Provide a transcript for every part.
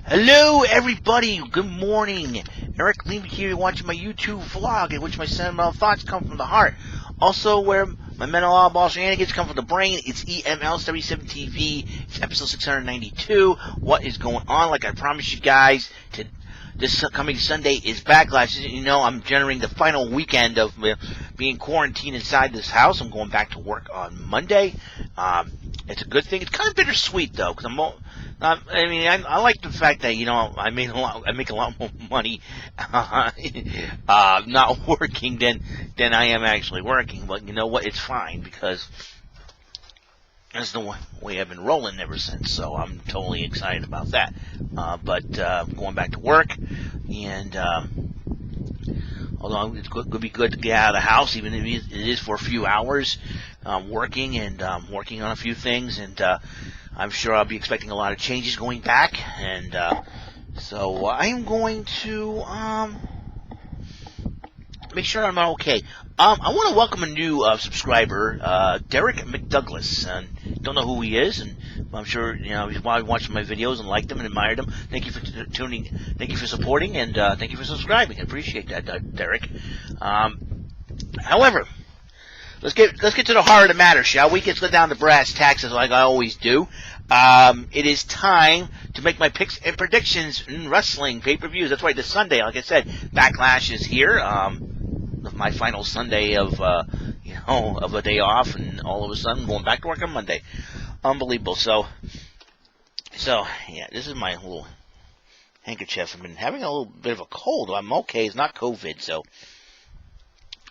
Hello everybody, good morning. Eric Levy here watching my YouTube vlog in which my sentimental thoughts come from the heart. Also where my mental oddball shenanigans come from the brain. It's EML77 TV. It's episode 692. What is going on? Like I promised you guys, this coming Sunday is Backlash. As you know, I'm generating the final weekend of being quarantined inside this house. I'm going back to work on Monday. It's a good thing. It's kind of bittersweet though, because I like the fact that I make a lot more money not working than I am actually working. But you know what? It's fine because that's the way I've been rolling ever since. So I'm totally excited about that. But going back to work, and although it's going to be good to get out of the house, even if it is for a few hours, working on a few things, and I'm sure I'll be expecting a lot of changes going back, and so I'm going to make sure I'm okay. I want to welcome a new subscriber, Derek McDouglas. Don't know who he is, and I'm sure he's probably watching my videos and liked them and admired them. Thank you for tuning. Thank you for supporting, and thank you for subscribing. I appreciate that, Derek. However, let's get to the heart of the matter, shall we? Let's go down to brass tacks like I always do. It is time to make my picks and predictions in wrestling pay-per-views. That's right, this Sunday, like I said, Backlash is here. My final Sunday of a day off, and all of a sudden going back to work on Monday. Unbelievable. So yeah, this is my little handkerchief. I've been having a little bit of a cold. I'm okay. It's not COVID, so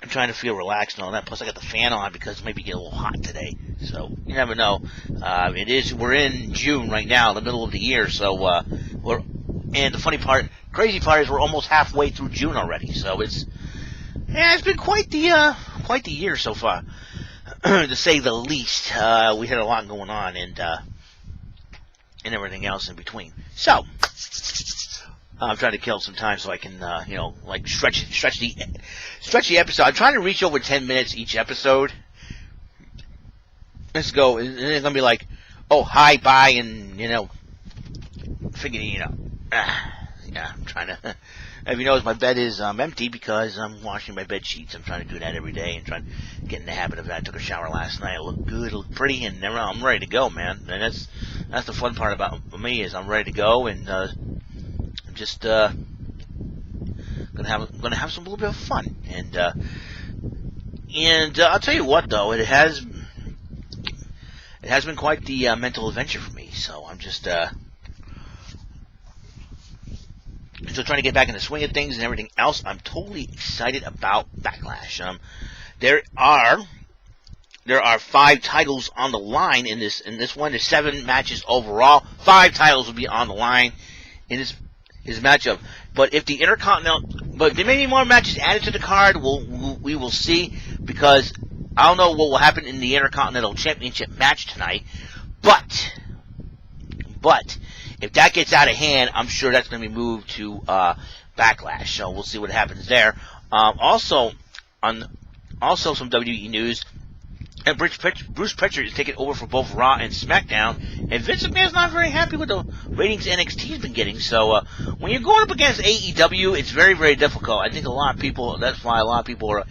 I'm trying to feel relaxed and all that. Plus, I got the fan on because it maybe get a little hot today. So you never know. We're in June right now, the middle of the year. So and the crazy part is we're almost halfway through June already. So it's been quite the year so far, to say the least. We had a lot going on, and everything else in between. So I'm trying to kill some time so I can, stretch the episode. I'm trying to reach over 10 minutes each episode. Let's go. And it's gonna be like, oh, hi, bye, and I'm trying to. If you notice, my bed is empty because I'm washing my bed sheets. I'm trying to do that every day and trying to get in the habit of that. I took a shower last night. It looked good, it looked pretty, and I'm ready to go, man. And that's the fun part about me is I'm ready to go, and I'm just gonna have some little bit of fun. And I'll tell you what, though, it has been quite the mental adventure for me. So I'm just still trying to get back in the swing of things and everything else. I'm totally excited about Backlash. There are 5 titles on the line in this one. There's 7 matches overall. 5 titles will be on the line in this matchup. But if there may be more matches added to the card, we will see, because I don't know what will happen in the Intercontinental Championship match tonight. But if that gets out of hand, I'm sure that's going to be moved to Backlash. So we'll see what happens there. Also some WWE news. And Bruce Pritchard is taking over for both Raw and SmackDown. And Vince McMahon's not very happy with the ratings NXT's been getting. So when you're going up against AEW, it's very, very difficult. I think that's why a lot of people are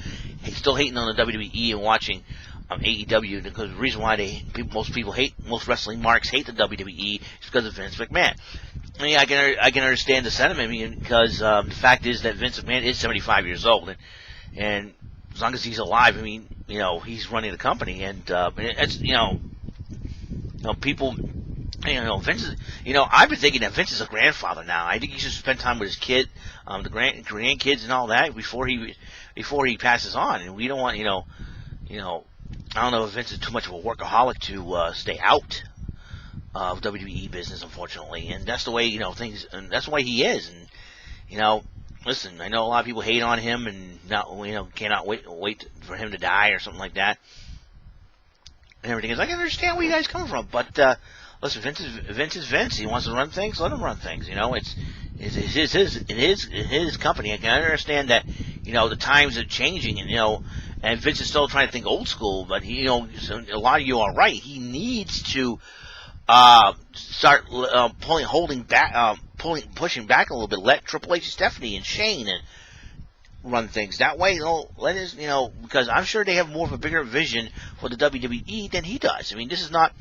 still hating on the WWE and watching AEW, because the reason why most wrestling marks hate the WWE is because of Vince McMahon. I mean, I can understand the sentiment, because the fact is that Vince McMahon is 75 years old, and as long as he's alive, he's running the company, and it's people. Vince is, I've been thinking that Vince is a grandfather now. I think he should spend time with his kid, the grandkids and all that before he passes on. And we don't want, I don't know if Vince is too much of a workaholic to stay out of WWE business, unfortunately, and that's the way things, and that's the way he is. And listen, I know a lot of people hate on him and cannot wait for him to die or something like that, and everything is. I can understand where you guys come from, but listen, Vince is Vince. He wants to run things. Let him run things. It's his company. I can understand that the times are changing, and Vince is still trying to think old school, but a lot of you are right. He needs to start pushing back a little bit. Let Triple H, Stephanie, and Shane and run things that way. Let us, because I'm sure they have more of a bigger vision for the WWE than he does. I mean, this is not.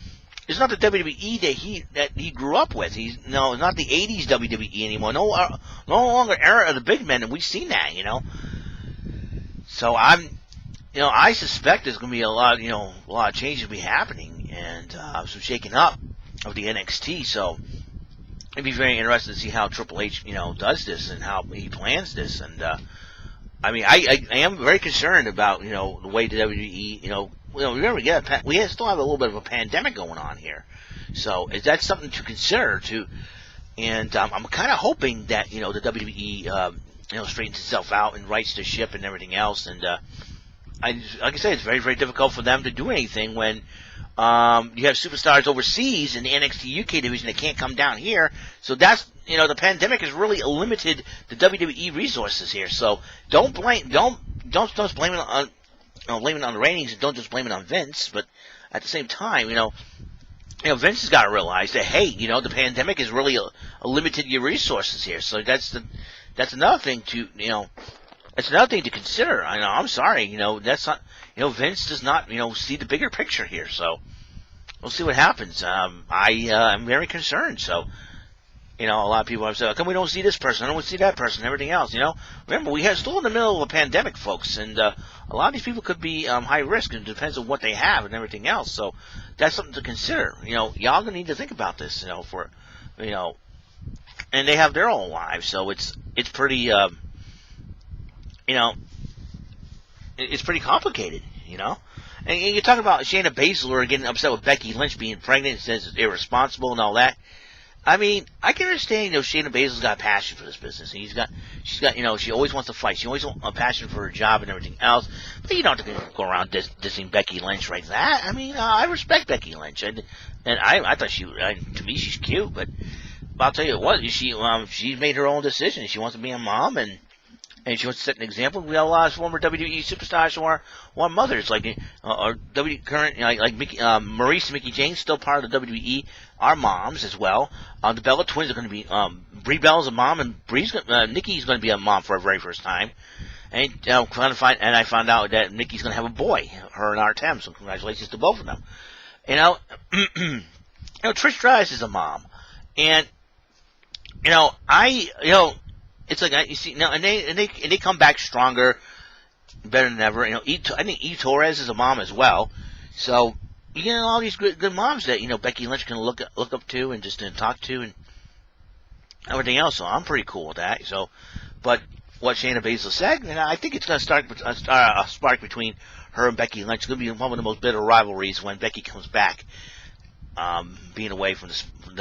It's not the WWE that he grew up with. It's not the '80s WWE anymore. No longer era of the big men, and we've seen that. So I suspect there's going to be a lot of changes will be happening, and some shaking up of the NXT. So it'd be very interesting to see how Triple H, does this and how he plans this. And I mean, I am very concerned about the way the WWE, remember, we still have a little bit of a pandemic going on here, so that's something to consider too. And I'm kind of hoping that the WWE straightens itself out and rights the ship and everything else. And like I say, it's very, very difficult for them to do anything when you have superstars overseas in the NXT UK division that can't come down here. So that's the pandemic has really limited the WWE resources here. So don't blame it on blame it on the ratings, and don't just blame it on Vince. But at the same time, Vince has got to realize that, hey, the pandemic has really limited your resources here. So that's another thing to that's another thing to consider. I'm sorry, that's not Vince does not see the bigger picture here. So we'll see what happens. I am very concerned. So. A lot of people have said, how come we don't see this person? I don't see that person, everything else, Remember, we are still in the middle of a pandemic, folks, and a lot of these people could be high risk, and it depends on what they have and everything else. So that's something to consider. Y'all going to need to think about this, and they have their own lives, so it's pretty, it's pretty complicated, And you're talking about Shayna Baszler getting upset with Becky Lynch being pregnant and says it's irresponsible and all that. I mean, I can understand, Shayna Baszler's got a passion for this business. And she's got, she always wants to fight. She always wants a passion for her job and everything else. But you don't have to go around dissing Becky Lynch like that. I mean, I respect Becky Lynch, and I thought to me, she's cute. But I'll tell you what, she's made her own decision. She wants to be a mom, and she wants to set an example. We have a lot of former WWE superstars who are mothers, like Mickey, Maurice and Mickey James, still part of the WWE, are moms as well. The Bella twins are going to be Brie Bella's a mom, and Nikki's going to be a mom for her very first time. And I found out that Nikki's going to have a boy, her and Artem. So congratulations to both of them. Trish Stratus is a mom, and it's like you see now, and they come back stronger, better than ever. I think E. Torres is a mom as well. So all these good moms that Becky Lynch can look up to and just talk to and everything else. So I'm pretty cool with that. So, but what Shayna Baszler said, I think it's going to start a spark between her and Becky Lynch. It's going to be one of the most bitter rivalries when Becky comes back, being away from the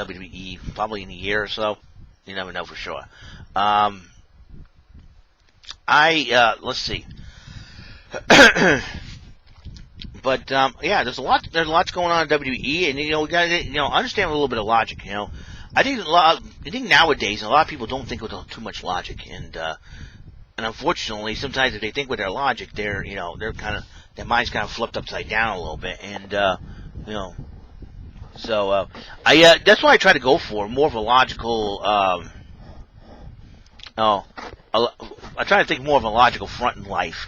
WWE probably in a year or so. You never know for sure. Let's see. But there's lots going on in WWE, and we got to understand a little bit of logic. I think nowadays a lot of people don't think with too much logic, and unfortunately sometimes if they think with their logic, their mind's kind of flipped upside down a little bit, and so that's why I try to go for more of a logical. I try to think more of a logical front in life,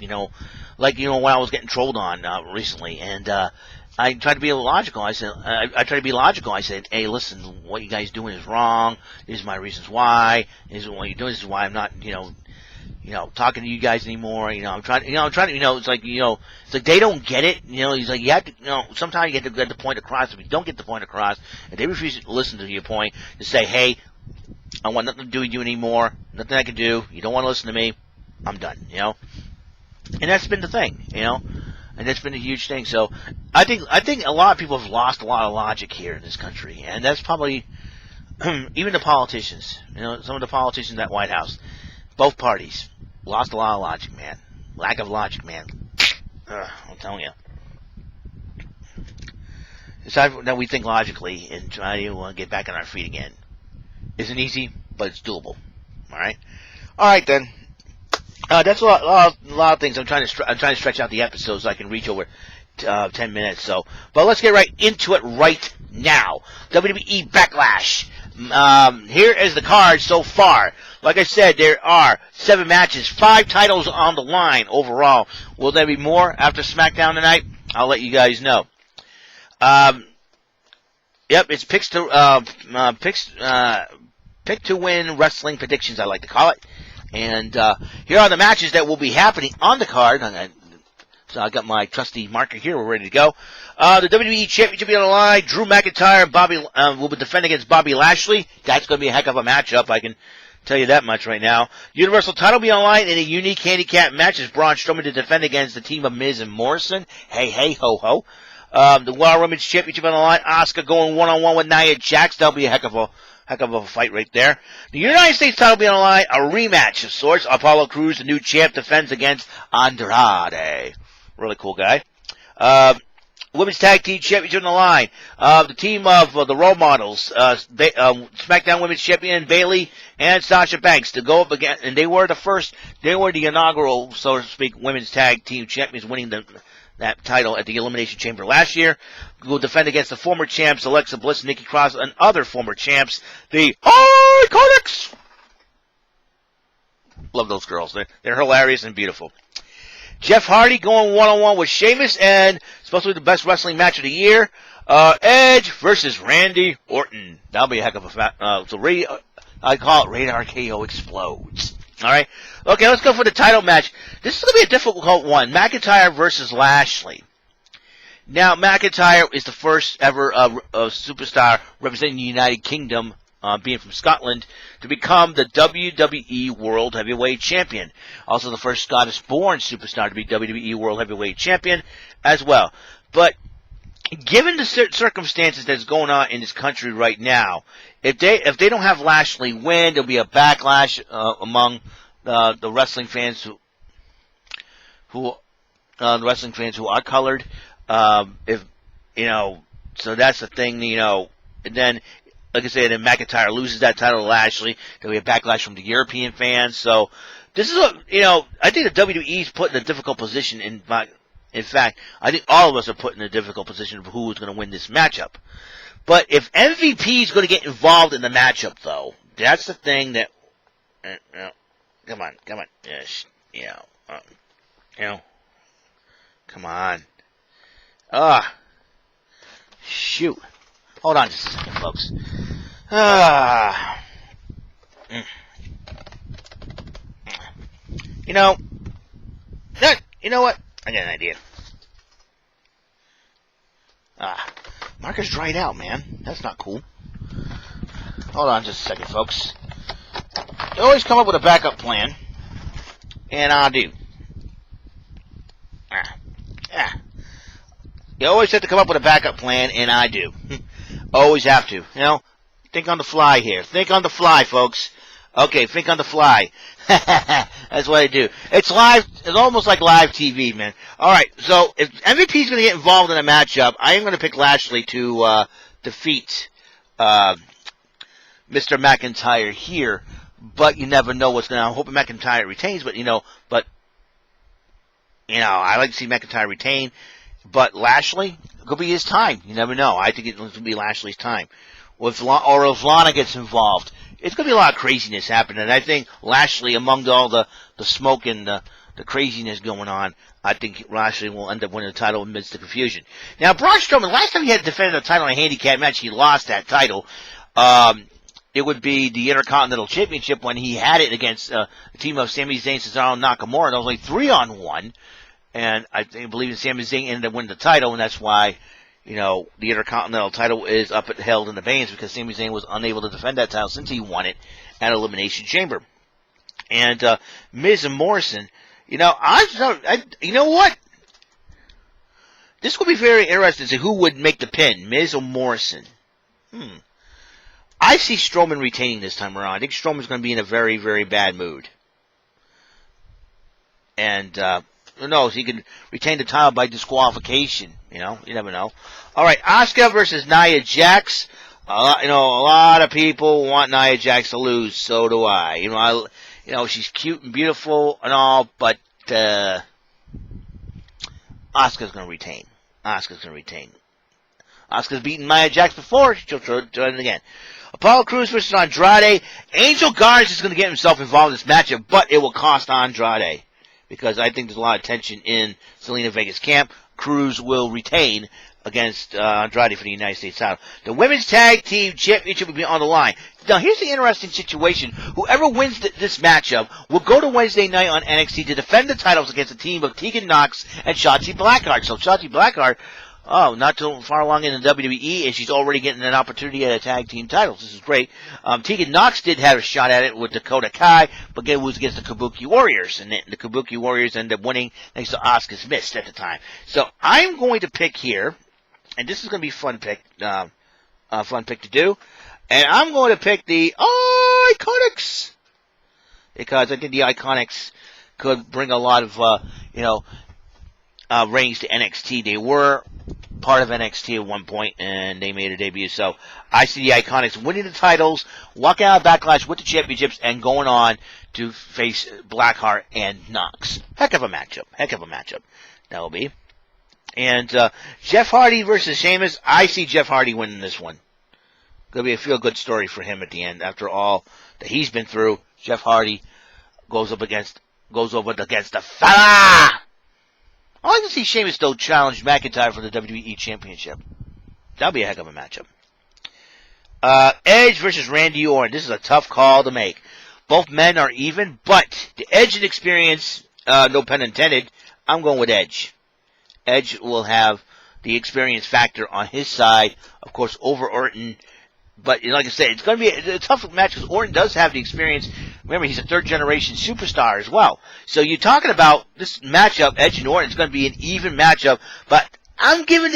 like when I was getting trolled on recently, and I tried to be logical. I said, I try to be logical. I said, hey, listen, what you guys doing is wrong. These are my reasons why. This is what you're doing. This is why I'm not, talking to you guys anymore. I'm trying to, it's like, it's like they don't get it. He's like, you have to, sometimes you have to get the point across. If you don't get the point across, and they refuse to listen to your point, to say, hey, I want nothing to do with you anymore. Nothing I can do. You don't want to listen to me. I'm done. And that's been the thing. And that's been a huge thing. So I think a lot of people have lost a lot of logic here in this country, and that's probably even the politicians. Some of the politicians at White House, both parties, lost a lot of logic, man. Lack of logic, man. I'm telling you. It's time that we think logically and try to get back on our feet again. Isn't easy, but it's doable. All right then. That's a lot of things. I'm trying to stretch out the episodes so I can reach over 10 minutes. So, but let's get right into it right now. WWE Backlash. Here is the card so far. Like I said, there are 7 matches, 5 titles on the line overall. Will there be more after SmackDown tonight? I'll let you guys know. Yep, it's pick to win wrestling predictions, I like to call it. And here are the matches that will be happening on the card. So I got my trusty marker here. We're ready to go. The WWE Championship on the line. Drew McIntyre and Bobby will be defending against Bobby Lashley. That's going to be a heck of a matchup. I can tell you that much right now. Universal title will be on the line in a unique handicap match as Braun Strowman to defend against the team of Miz and Morrison. Hey, hey, ho, ho. The Raw Women's Championship on the line. Asuka going one-on-one with Nia Jax. That'll be a heck of a fight right there. The United States title will be on the line. A rematch of sorts. Apollo Crews, the new champ, defends against Andrade. Really cool guy. Women's Tag Team Championship on the line. The team of the role models, SmackDown Women's Champion Bayley and Sasha Banks to go up again, and they were the inaugural, so to speak, Women's Tag Team Champions, winning that title at the Elimination Chamber last year. Will defend against the former champs Alexa Bliss, Nikki Cross, and other former champs, the Iconics. Love those girls. They're hilarious and beautiful. Jeff Hardy going one-on-one with Sheamus, and supposed to be the best wrestling match of the year. Edge versus Randy Orton. That'll be a heck of a I call it Radar KO Explodes. All right. Okay, let's go for the title match. This is going to be a difficult one. McIntyre versus Lashley. Now, McIntyre is the first ever superstar representing the United Kingdom, being from Scotland, to become the WWE World Heavyweight Champion. Also the first Scottish-born superstar to be WWE World Heavyweight Champion as well. But given the circumstances that's going on in this country right now, if they don't have Lashley win, there'll be a backlash among the wrestling fans who are colored. So that's the thing, and then, like I said, if McIntyre loses that title to Lashley, there'll be a backlash from the European fans. So this is I think the WWE's put in a difficult position. In fact, I think all of us are put in a difficult position of who is going to win this matchup. But if MVP is going to get involved in the matchup, though, that's the thing that, come on, yes, come on. Shoot. Hold on just a second, folks. You know what? I got an idea. Marker's dried out, man. That's not cool. Hold on just a second, folks. You always come up with a backup plan, and I do. You always have to come up with a backup plan, and I do. Always have to. Think on the fly here. Think on the fly, folks. Okay, think on the fly. That's what I do. It's live. It's almost like live TV, man. All right, so if MVP is going to get involved in a matchup, I am going to pick Lashley to defeat Mr. McIntyre here. But you never know what's going to. I'm hoping McIntyre retains, but I like to see McIntyre retain. But Lashley, it could be his time. You never know. I think it's going to be Lashley's time. Or if Lana gets involved, it's going to be a lot of craziness happening. And I think Lashley, among all the smoke and the craziness going on, I think Lashley will end up winning the title amidst the confusion. Now, Braun Strowman, last time he had defended a title in a handicap match, he lost that title. It would be the Intercontinental Championship when he had it against a team of Sami Zayn, Cesaro, and Nakamura. And it was only 3-on-1. And I believe that Sami Zayn ended up winning the title, and that's why, the Intercontinental title is held in the balance, because Sami Zayn was unable to defend that title since he won it at Elimination Chamber. And Miz and Morrison, you know what? This will be very interesting to see who would make the pin, Miz or Morrison. I see Strowman retaining this time around. I think Strowman's going to be in a very, very bad mood. And who knows? He could retain the title by disqualification. You never know. All right, Asuka versus Nia Jax. A lot of people want Nia Jax to lose. So do I. She's cute and beautiful and all, but Asuka's going to retain. Asuka's going to retain. Asuka's beaten Nia Jax before. She'll try it again. Apollo Crews versus Andrade. Angel Garza is going to get himself involved in this matchup, but it will cost Andrade. Because I think there's a lot of tension in Selena Vega's camp. Crews will retain against Andrade for the United States title. The Women's Tag Team Championship will be on the line. Now, here's the interesting situation. Whoever wins this matchup will go to Wednesday night on NXT to defend the titles against a team of Tegan Nox and Shotzi Blackheart. So Shotzi Blackheart, not too far along in the WWE, and she's already getting an opportunity at a tag team titles. This is great. Tegan Nox did have a shot at it with Dakota Kai, but it was against the Kabuki Warriors, and the Kabuki Warriors ended up winning thanks to Asuka's miss at the time. So I'm going to pick here, and this is going to be a fun pick to do, and I'm going to pick the Iconics, because I think the Iconics could bring a lot of, reigns to NXT. They were part of NXT at one point, and they made a debut. So I see the Iconics winning the titles, walking out of Backlash with the championships, and going on to face Blackheart and Nox. Heck of a matchup. That will be. And Jeff Hardy versus Sheamus. I see Jeff Hardy winning this one. Going to be a feel-good story for him at the end. After all that he's been through, Jeff Hardy goes over against the fella. I'd like to see Sheamus, though, challenge McIntyre for the WWE Championship. That'll be a heck of a matchup. Edge versus Randy Orton. This is a tough call to make. Both men are even, but the Edge and experience, no pun intended, I'm going with Edge. Edge will have the experience factor on his side, of course, over Orton. But like I said, it's going to be a tough match because Orton does have the experience. Remember, he's a third-generation superstar as well. So you're talking about this matchup, Edge and Orton. It's going to be an even matchup. But I'm giving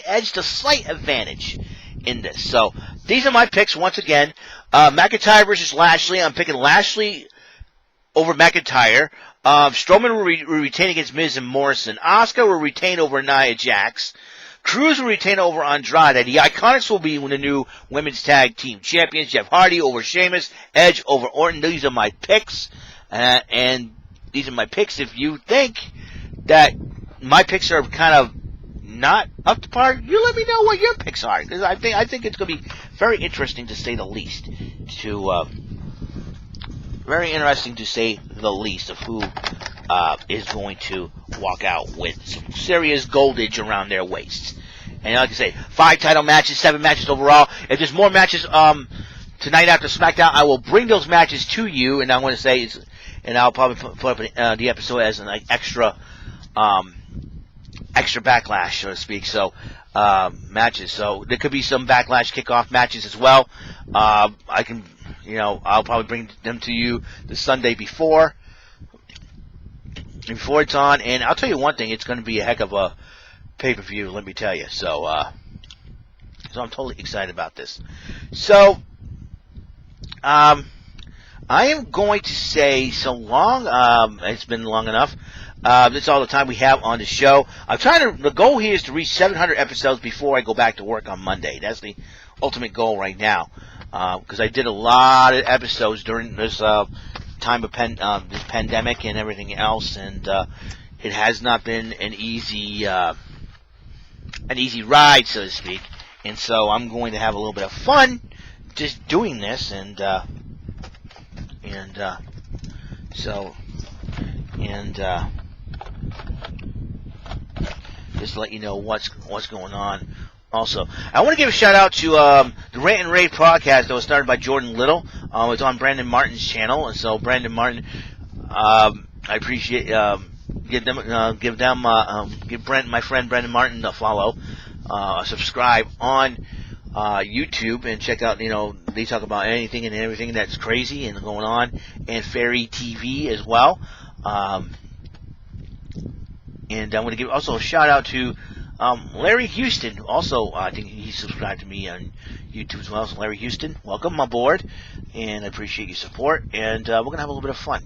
Edge the slight advantage in this. So these are my picks once again. McIntyre versus Lashley. I'm picking Lashley over McIntyre. Strowman will retain against Miz and Morrison. Asuka will retain over Nia Jax. Crews will retain over Andrade. The Iconics will be the new Women's Tag Team Champions. Jeff Hardy over Sheamus. Edge over Orton. These are my picks. And these are my picks. If you think that my picks are kind of not up to par, you let me know what your picks are. Because I think it's going to be very interesting to say the least. Very interesting to say the least of who is going to walk out with some serious goldage around their waists. And like I say, 5 title matches, 7 matches overall. If there's more matches tonight after SmackDown, I will bring those matches to you. And I'm going to say, and I'll probably put up the episode as an extra Backlash, so to speak. So matches. So there could be some Backlash kickoff matches as well. I'll probably bring them to you the Sunday before it's on. And I'll tell you one thing, it's going to be a heck of a pay-per-view, let me tell you. So I'm totally excited about this. So I am going to say so long. It's been long enough. That's all the time we have on the show. The goal here is to reach 700 episodes before I go back to work on Monday. That's the ultimate goal right now. Because I did a lot of episodes during this time of this pandemic and everything else, and it has not been an easy ride, so to speak. And so I'm going to have a little bit of fun just doing this, and just to let you know what's going on. Also, I want to give a shout out to the Rant and Rave podcast that was started by Jordan Little. It's on Brandon Martin's channel, and so Brandon Martin, I appreciate give my friend Brandon Martin a follow, subscribe on YouTube, and check out. They talk about anything and everything that's crazy and going on, and Fairy TV as well. And I'm going to give also a shout out to Larry Houston. Also, I think he subscribed to me on YouTube as well. So Larry Houston, welcome aboard, and I appreciate your support. And we're going to have a little bit of fun.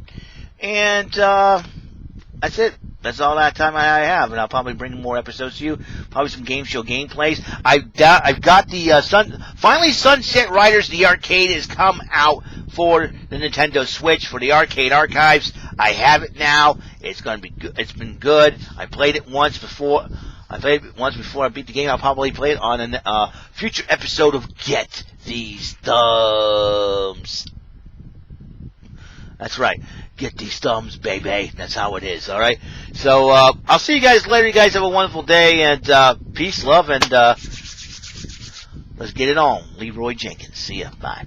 And that's it. That's all that time I have, and I'll probably bring more episodes to you. Probably some game show gameplays. I've got the finally Sunset Riders. The arcade has come out for the Nintendo Switch for the arcade archives. I have it now. It's going to be good. It's been good. I played it once before. I beat the game. I'll probably play it on a future episode of Get These Thumbs. That's right. Get these thumbs, baby. That's how it is, all right? So, I'll see you guys later. You guys have a wonderful day, and peace, love, and let's get it on. Leroy Jenkins. See ya. Bye.